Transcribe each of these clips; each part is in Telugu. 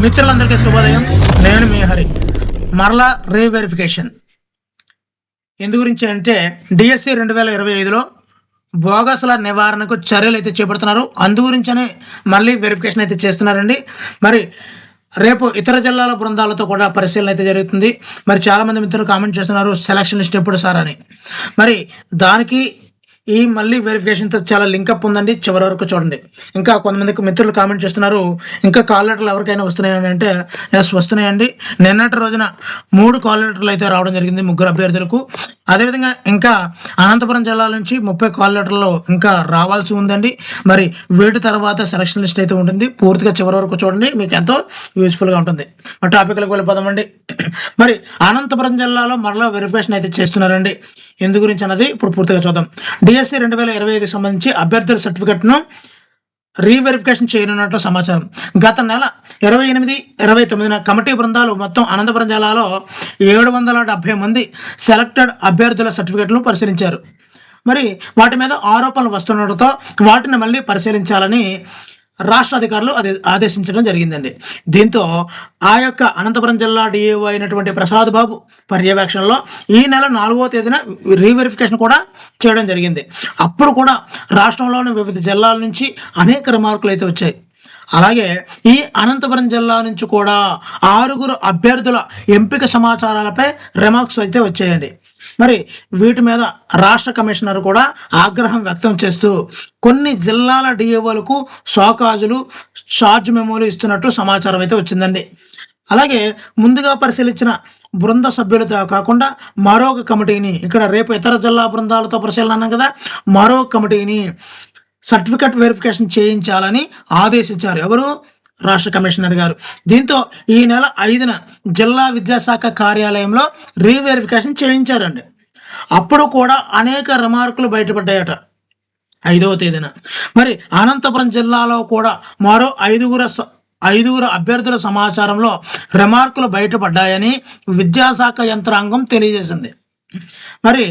మిత్రులందరికీ శుభోదయం. నేను మీ హరి. మరలా రీవెరిఫికేషన్ ఎందు గురించి అంటే డిఎస్సి 2025లో బోగస్ల నివారణకు చర్యలు అయితే చేపడుతున్నారు. అందు గురించనే మళ్ళీ వెరిఫికేషన్ అయితే చేస్తున్నారండి. మరి రేపు ఇతర జిల్లాల బృందాలతో కూడా పరిశీలన అయితే జరుగుతుంది. మరి చాలామంది మిత్రులు కామెంట్ చేస్తున్నారు సెలక్షన్ లిస్ట్ ఎప్పుడు సార్ అని. మరి దానికి ఈ మళ్ళీ వెరిఫికేషన్తో చాలా లింకప్ ఉందండి, చివరి వరకు చూడండి. ఇంకా కొంతమందికి మిత్రులు కామెంట్ చేస్తున్నారు ఇంకా కాల్ లెటర్లు ఎవరికైనా వస్తున్నాయని అంటే ఎస్ వస్తున్నాయండి. నిన్నటి రోజున 3 కాల్ లెటర్లు అయితే రావడం జరిగింది 3 అభ్యర్థులకు. అదేవిధంగా ఇంకా అనంతపురం జిల్లా నుంచి 30 కాల్ లెటర్లు ఇంకా రావాల్సి ఉందండి. మరి వీటి తర్వాత సెలక్షన్ లిస్ట్ అయితే ఉంటుంది. పూర్తిగా చివరి వరకు చూడండి, మీకు ఎంతో యూస్ఫుల్గా ఉంటుంది. మా టాపిక్లకు వెళ్ళిపోదామండి. మరి అనంతపురం జిల్లాలో మరలా వెరిఫికేషన్ అయితే చేస్తున్నారండి. ఎందు గురించి అన్నది ఇప్పుడు పూర్తిగా చూద్దాం. డిఎస్సి 2025 సంబంధించి అభ్యర్థుల సర్టిఫికెట్ను రీవెరిఫికేషన్ చేయనున్నట్లు సమాచారం. గత నెల 28, 29 కమిటీ బృందాలు మొత్తం అనంతపురం జిల్లాలో 770 మంది సెలెక్టెడ్ అభ్యర్థుల సర్టిఫికెట్లను పరిశీలించారు. మరి వాటి మీద ఆరోపణలు వస్తుండటంతో వాటిని మళ్ళీ పరిశీలించాలని రాష్ట్ర అధికారులు ఆదేశించడం జరిగిందండి. దీంతో ఆ యొక్క అనంతపురం జిల్లా డిఏఓ అయినటువంటి ప్రసాద్ బాబు పర్యవేక్షణలో ఈ నెల 4వ తేదీన రీవెరిఫికేషన్ కూడా చేయడం జరిగింది. అప్పుడు కూడా రాష్ట్రంలోని వివిధ జిల్లాల నుంచి అనేక రిమార్కులు అయితే వచ్చాయి. అలాగే ఈ అనంతపురం జిల్లా నుంచి కూడా 6 అభ్యర్థుల ఎంపిక సమాచారాలపై రిమార్క్స్ అయితే వచ్చాయండి. మరి వీటి మీద రాష్ట్ర కమిషనర్ కూడా ఆగ్రహం వ్యక్తం చేస్తూ కొన్ని జిల్లాల డిఏఓలకు షాకాజులు, షార్జ్ మెమోలు ఇస్తున్నట్లు సమాచారం అయితే వచ్చిందండి. అలాగే ముందుగా పరిశీలించిన బృంద సభ్యులతో కాకుండా మరొక కమిటీని, ఇక్కడ రేపు ఇతర జిల్లా బృందాలతో పరిశీలన అన్నాం కదా, మరో కమిటీని సర్టిఫికెట్ వెరిఫికేషన్ చేయించాలని ఆదేశించారు. ఎవరు? రాష్ట్ర కమిషనర్ గారు. దీంతో ఈ నెల 5న జిల్లా విద్యాశాఖ కార్యాలయంలో రీవెరిఫికేషన్ చేయించారండి. అప్పుడు కూడా అనేక రిమార్కులు బయటపడ్డాయట 5వ తేదీన. మరి అనంతపురం జిల్లాలో కూడా మరో 5 అభ్యర్థుల సమాచారంలో రిమార్కులు బయటపడ్డాయని విద్యాశాఖ యంత్రాంగం తెలియజేసింది. మరి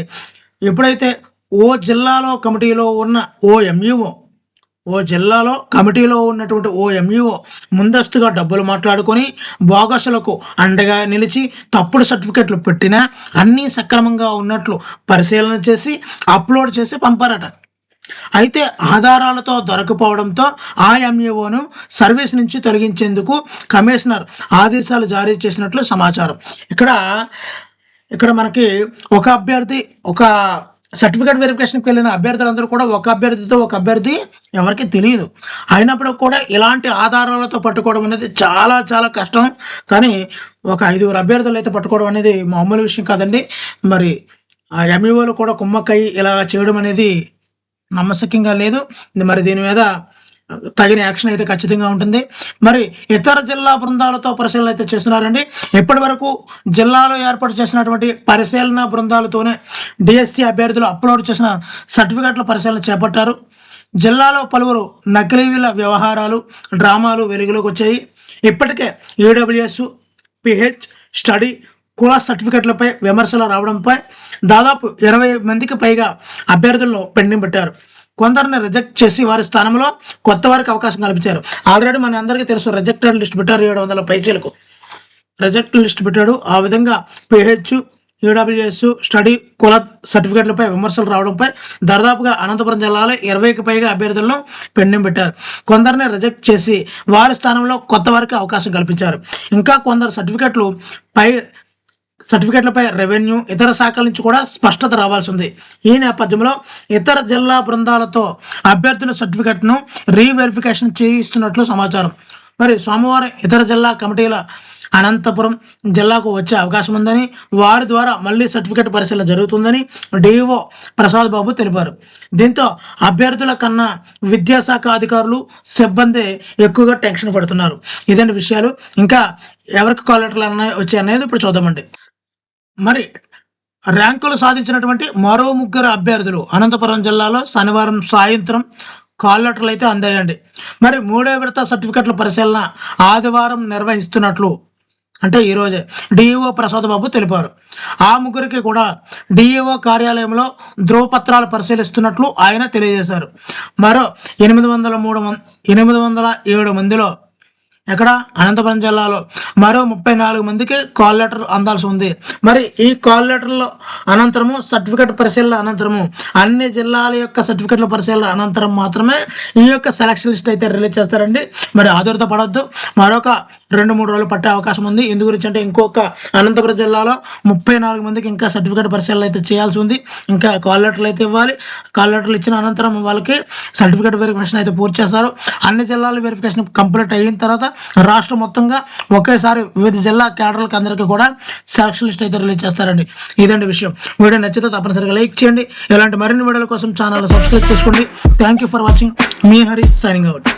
ఎప్పుడైతే ఓ జిల్లాలో కమిటీలో ఉన్న కమిటీలో ఉన్నటువంటి ఓ ఎంఈఓ ముందస్తుగా డబ్బులు మాట్లాడుకొని బోగసులకు అండగా నిలిచి తప్పుడు సర్టిఫికెట్లు పెట్టినా అన్నీ సక్రమంగా ఉన్నట్లు పరిశీలన చేసి అప్లోడ్ చేసి పంపారట. అయితే ఆధారాలతో దొరకపోవడంతో ఆ ఎంఈఓను సర్వీస్ నుంచి తొలగించేందుకు కమిషనర్ ఆదేశాలు జారీ చేసినట్లు సమాచారం. ఇక్కడ మనకి ఒక సర్టిఫికేట్ వెరిఫికేషన్కి వెళ్ళిన అభ్యర్థులందరూ కూడా ఒక అభ్యర్థి ఎవరికి తెలియదు. అయినప్పుడు కూడా ఇలాంటి ఆధారాలతో పట్టుకోవడం అనేది చాలా చాలా కష్టం. కానీ ఒక 5 అభ్యర్థులు అయితే పట్టుకోవడం అనేది మామూలు విషయం కాదండి. మరి ఆ ఎంఈఓలు కూడా కుమ్మక్కయ్యి ఇలా చేయడం అనేది నమ్మశక్యంగా లేదు. మరి దీని మీద తగిన యాక్షన్ అయితే ఖచ్చితంగా ఉంటుంది. మరి ఇతర జిల్లా బృందాలతో పరిశీలన అయితే చేస్తున్నారండి. ఇప్పటి వరకు జిల్లాలో ఏర్పాటు చేసినటువంటి పరిశీలన బృందాలతోనే డిఎస్సి అభ్యర్థులు అప్లోడ్ చేసిన సర్టిఫికెట్ల పరిశీలన చేపట్టారు. జిల్లాలో పలువురు నకిలీల వ్యవహారాలు, డ్రామాలు వెలుగులోకి వచ్చాయి. ఇప్పటికే ఈడబ్ల్యూఎస్, పిహెచ్, స్టడీ, కుల సర్టిఫికెట్లపై విమర్శలు రావడంపై దాదాపు 20 మందికి పైగా అభ్యర్థులను పెండింగ్ పెట్టారు. కొందరిని రిజెక్ట్ చేసి వారి స్థానంలో కొత్త వారికి అవకాశం కల్పించారు. ఆల్రెడీ మన అందరికీ తెలుసు, రిజెక్టెడ్ లిస్ట్ పెట్టారు. 700 పైచీలకు రిజెక్ట్ లిస్ట్ పెట్టాడు. ఆ విధంగా పిహెచ్, ఈడబ్ల్యూఎస్, స్టడీ, కుల సర్టిఫికెట్లపై విమర్శలు రావడంపై దాదాపుగా అనంతపురం జిల్లాలో 20కి పైగా అభ్యర్థులను పెండింగ్ పెట్టారు. కొందరిని రిజెక్ట్ చేసి వారి స్థానంలో కొత్త వారికి అవకాశం కల్పించారు. ఇంకా కొందరు సర్టిఫికెట్లపై రెవెన్యూ, ఇతర శాఖల నుంచి కూడా స్పష్టత రావాల్సి ఉంది. ఈ నేపథ్యంలో ఇతర జిల్లా బృందాలతో అభ్యర్థుల సర్టిఫికెట్ను రీవెరిఫికేషన్ చేయిస్తున్నట్లు సమాచారం. మరి సోమవారం ఇతర జిల్లా కమిటీల అనంతపురం జిల్లాకు వచ్చే అవకాశం ఉందని, వారి ద్వారా మళ్ళీ సర్టిఫికెట్ పరిశీలన జరుగుతుందని డిఈఓ ప్రసాద్ బాబు తెలిపారు. దీంతో అభ్యర్థుల కన్నా విద్యాశాఖ అధికారులు, సిబ్బంది ఎక్కువగా టెన్షన్ పడుతున్నారు. ఇదండి విషయాలు. ఇంకా ఎవరికి కాల్ లెటర్లు వచ్చాయనేది ఇప్పుడు చూద్దామండి. మరి ర్యాంకులు సాధించినటువంటి మరో 3 అభ్యర్థులు అనంతపురం జిల్లాలో శనివారం సాయంత్రం కాల్ లెటర్లు అయితే అందాయండి. మరి 3వ విడత సర్టిఫికెట్ల పరిశీలన ఆదివారం నిర్వహిస్తున్నట్లు, అంటే ఈరోజే డిఈఓ ప్రసాద్ బాబు తెలిపారు. ఆ 3కి కూడా డిఈఓ కార్యాలయంలో ధ్రువపత్రాలు పరిశీలిస్తున్నట్లు ఆయన తెలియజేశారు. మరో 807 మందిలో ఎక్కడ అనంతపురం జిల్లాలో మరో 34 మందికి కాల్ లెటర్ అందాల్సి ఉంది. మరి ఈ కాల్ లెటర్లో అనంతరము సర్టిఫికెట్ పరిశీలన అనంతరము అన్ని జిల్లాల యొక్క సర్టిఫికెట్ల పరిశీలన అనంతరం మాత్రమే ఈ యొక్క సెలక్షన్ లిస్ట్ అయితే రిలీజ్ చేస్తారండి. మరి ఆదుర్త పడవద్దు, మరొక 2-3 రోజులు పట్టే అవకాశం ఉంది. ఎందు గురించి అంటే ఇంకొక అనంతపురం జిల్లాలో 34 మందికి ఇంకా సర్టిఫికెట్ పరిశీలన అయితే చేయాల్సి ఉంది. ఇంకా కాల్ లెటర్లు అయితే ఇవ్వాలి. కాల్ లెటర్లు ఇచ్చిన అనంతరం వాళ్ళకి సర్టిఫికెట్ వెరిఫికేషన్ అయితే పూర్తి చేస్తారు. అన్ని జిల్లాల వెరిఫికేషన్ కంప్లీట్ అయిన తర్వాత రాష్ట్రం మొత్తంగా ఒకేసారి వివిధ జిల్లా కేడర్లకు అందరికీ కూడా సెలక్షన్ లిస్ట్ అయితే రిలీజ్ చేస్తారండి. ఇదండి విషయం. వీడియో నచ్చితే తప్పనిసరిగా లైక్ చేయండి. ఇలాంటి మరిన్ని వీడియోల కోసం ఛానల్ సబ్స్క్రైబ్ చేసుకోండి. Thank you for watching. Me Hari signing out.